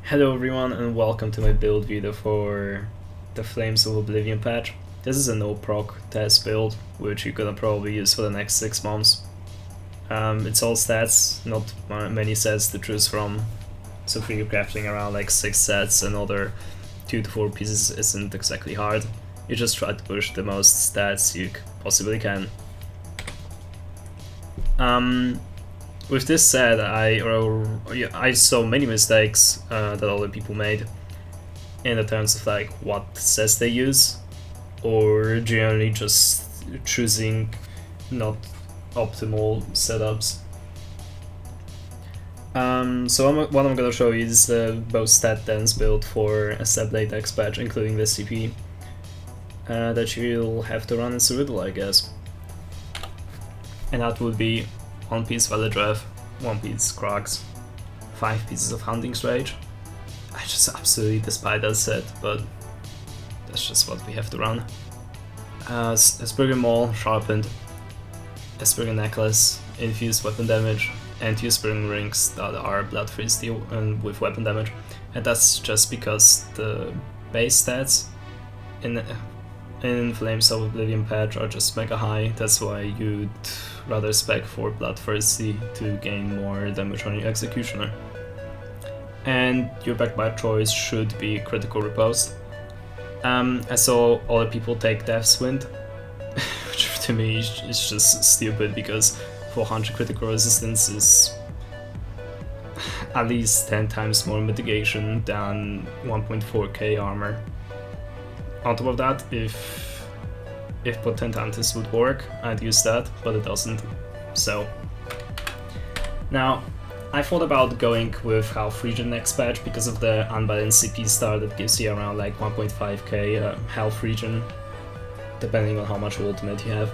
Hello everyone and welcome to my build video for the Flames of Oblivion patch. This is a no-proc test build, which you're gonna probably use for the next 6 months. It's all stats, not many sets to choose from, so for you crafting around like 6 sets, another 2 to 4 pieces isn't exactly hard. You just try to push the most stats you possibly can. With this said, I saw many mistakes that other people made in the terms of like what sets they use, or generally just choosing not optimal setups. So what I'm gonna show you is the most stat dense build for a Stamblade X patch, including the CP that you'll have to run in cyrodiil, I guess. And that would be 1 piece Village Rev, 1 piece Crocs, 5 pieces of Hunting's Rage. I just absolutely despise that set, but that's just what we have to run. Asperger Maul, Sharpened, Asperger Necklace, Infused Weapon Damage, and 2 Asperger Rings that are Blood-Free Steel and with weapon damage. And that's just because the base stats in Flames of Oblivion patch are just mega high. That's why you'd rather spec for Bloodthirsty to gain more damage on your Executioner. And your backbite choice should be Critical Riposte. I saw other people take Death's Wind, which to me is just stupid because 400 critical resistance is at least 10 times more mitigation than 1.4k armor. On top of that, if Potentantis would work, I'd use that, but it doesn't. So now I thought about going with Half Regen next patch because of the unbalanced CP star that gives you around like 1.5k Half Regen, depending on how much ultimate you have.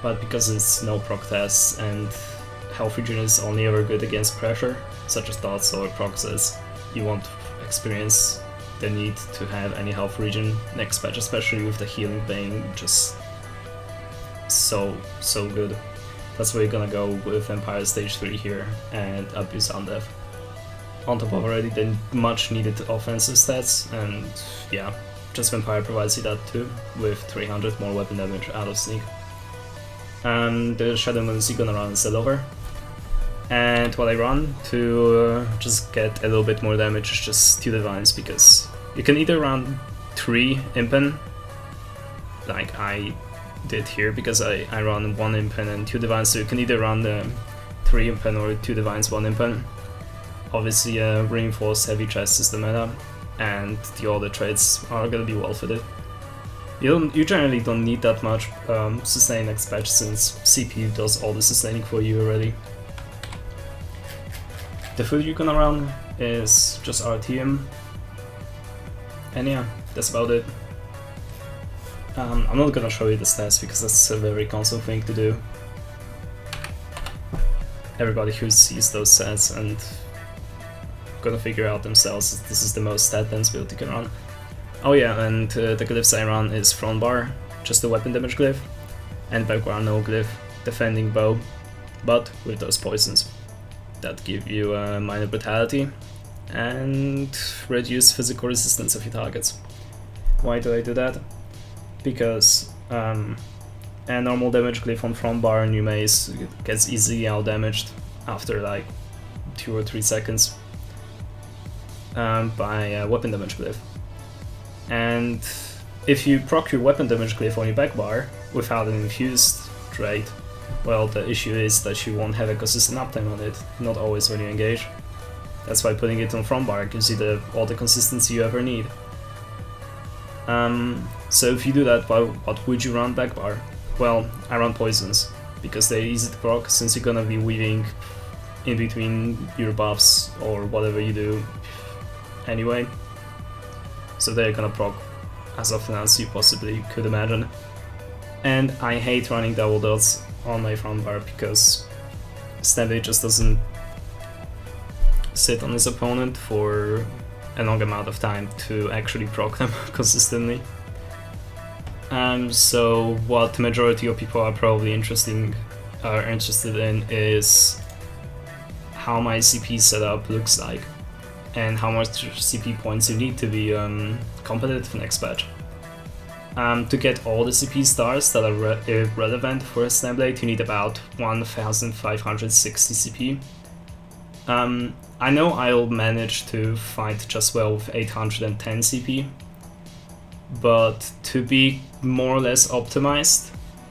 But because it's no proc test and Half Regen is only ever good against pressure, such as dots or proxies, you won't experience the need to have any health regen next patch, especially with the healing being just so good. That's why you're gonna go with Empire Stage 3 here and Abuse Undeath. On top of already the much needed offensive stats, and yeah, just Vampire provides you that too, with 300 more weapon damage out of Sneak. And the Shadow Moons you're gonna run instead over. And what I run to just get a little bit more damage is just 2 Divines, because you can either run 3 Impen, like I did here, because I run 1 Impen and 2 Divines, so you can either run the 3 Impen or 2 Divines, 1 Impen. Obviously Reinforced Heavy Chest is the meta, and the other traits are gonna be well fitted. You generally don't need that much sustain next patch, since CPU does all the sustaining for you already. The food you're gonna run is just RTM, and yeah, that's about it. I'm not gonna show you the stats because that's a very console thing to do. Everybody who sees those stats and gonna figure out themselves this is the most stat dense build you can run. Oh yeah, and the glyphs I run is front bar, just the weapon damage glyph, and back bar no glyph, defending bow, but with those poisons that give you minor brutality and reduce physical resistance of your targets. Why do I do that? Because a normal damage glyph on front bar in your mace gets easily out damaged after like 2 or 3 seconds by a weapon damage glyph. And if you proc your weapon damage glyph on your back bar without an infused trait, well, the issue is that you won't have a consistent uptime on it, not always when you engage. That's why putting it on front bar gives you all the consistency you ever need. So if you do that, what would you run back bar? Well, I run poisons, because they're easy to proc, since you're gonna be weaving in between your buffs or whatever you do anyway. So they're gonna proc as often as you possibly could imagine. And I hate running double dots on my front bar because Stamblade just doesn't sit on his opponent for a long amount of time to actually proc them consistently. So what the majority of people are probably interested in is how my CP setup looks like. and how much CP points you need to be competitive next patch. To get all the CP stars that are relevant for a Stamblade, you need about 1560 CP. I know I'll manage to fight just well with 810 CP, but to be more or less optimized,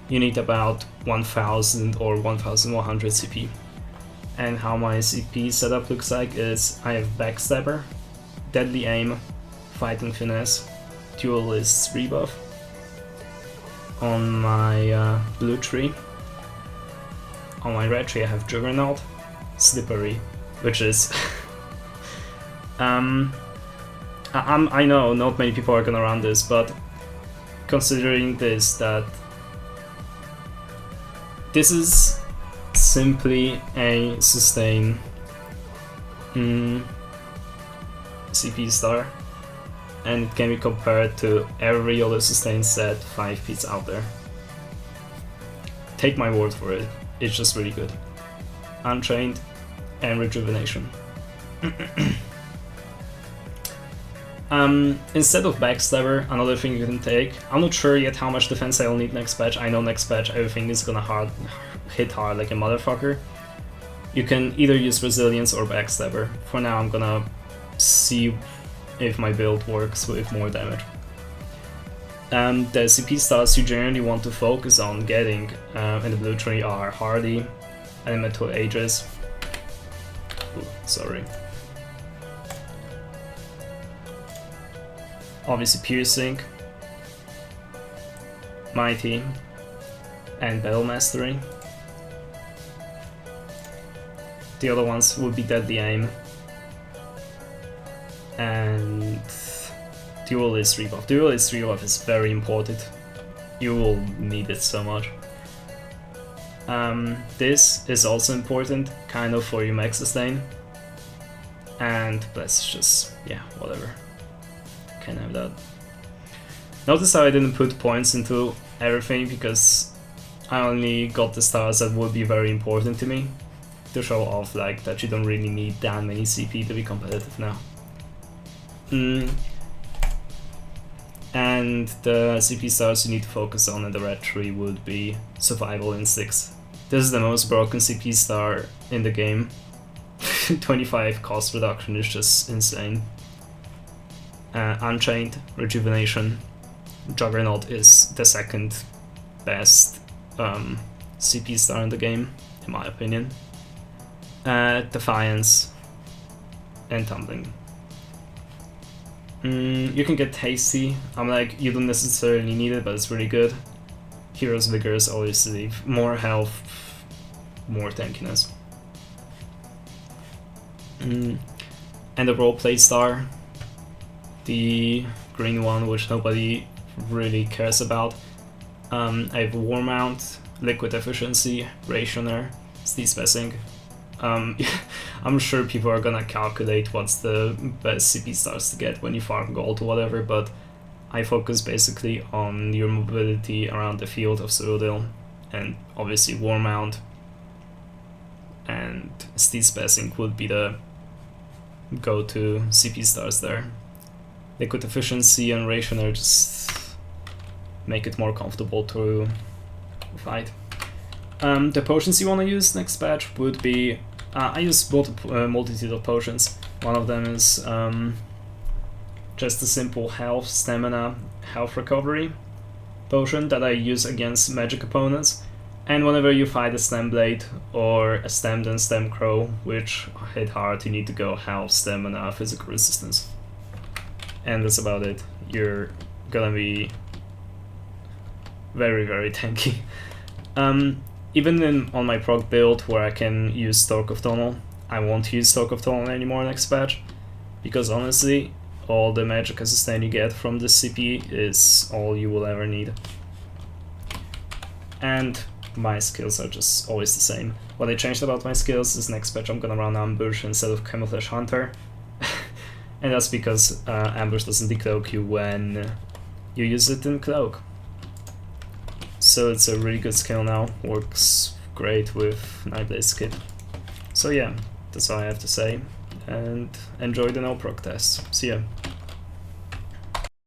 you need about 1000 or 1100 CP. And how my CP setup looks like is I have Backstabber, Deadly Aim, Fighting Finesse, Duelist rebuff. On my blue tree, on my red tree I have Juggernaut, Slippery, which is I know not many people are gonna run this, but considering this is simply a sustain CP star, and it can be compared to every other sustain set 5-piece out there. Take my word for it, it's just really good. Unchained and Rejuvenation. Instead of Backstabber, another thing you can take, I'm not sure yet how much defense I'll need next patch. I know next patch everything is gonna hit hard like a motherfucker. You can either use Resilience or Backstabber. For now I'm gonna see if my build works with more damage. The CP stars you generally want to focus on getting in the blue tree are Hardy, Elemental Aegis, obviously Piercing, Mighty, and Battle Mastery. The other ones would be Deadly Aim and Duelist rebuff. Duelist rebuff is very important. You will need it so much. This is also important, kind of, for your max sustain. And let's just, yeah, whatever. Can have that. Notice how I didn't put points into everything, because I only got the stars that would be very important to me, to show off like that you don't really need that many CP to be competitive now. And the CP stars you need to focus on in the red tree would be Survival Instincts. This is the most broken CP star in the game. 25 cost reduction is just insane. Unchained, Rejuvenation, Juggernaut is the second best CP star in the game, in my opinion. Defiance and Tumbling. You can get Hasty. I'm like, you don't necessarily need it, but it's really good. Hero's Vigor is obviously more health, more tankiness. And the roleplay star, the green one, which nobody really cares about. I have War Mount, Liquid Efficiency, Rationer, Steed Spacing. I'm sure people are gonna calculate what's the best CP stars to get when you farm gold or whatever, but I focus basically on your mobility around the field of cyrodiil, and obviously War Mount and Steed Spacing would be the go-to CP stars there. Liquid Efficiency and Rationer just make it more comfortable to fight. The potions you want to use next patch would be, I use multitude of potions. One of them is just a simple health, stamina, health recovery potion that I use against magic opponents. And whenever you fight a Stamblade or a Stemmed and Stem Crow, which hit hard, you need to go health, stamina, physical resistance. And that's about it. You're gonna be very, very tanky. Even on my proc build where I can use Stork of Tunnel, I won't use Stork of Tunnel anymore next patch, because honestly, all the magic and sustain you get from this CP is all you will ever need. And my skills are just always the same. What I changed about my skills is next patch I'm gonna run Ambush instead of Camouflage Hunter. And that's because Ambush doesn't decloak you when you use it in Cloak. So it's a really good skill now, works great with Nightblade's kit. So yeah, that's all I have to say. and enjoy the no-proc tests. See ya!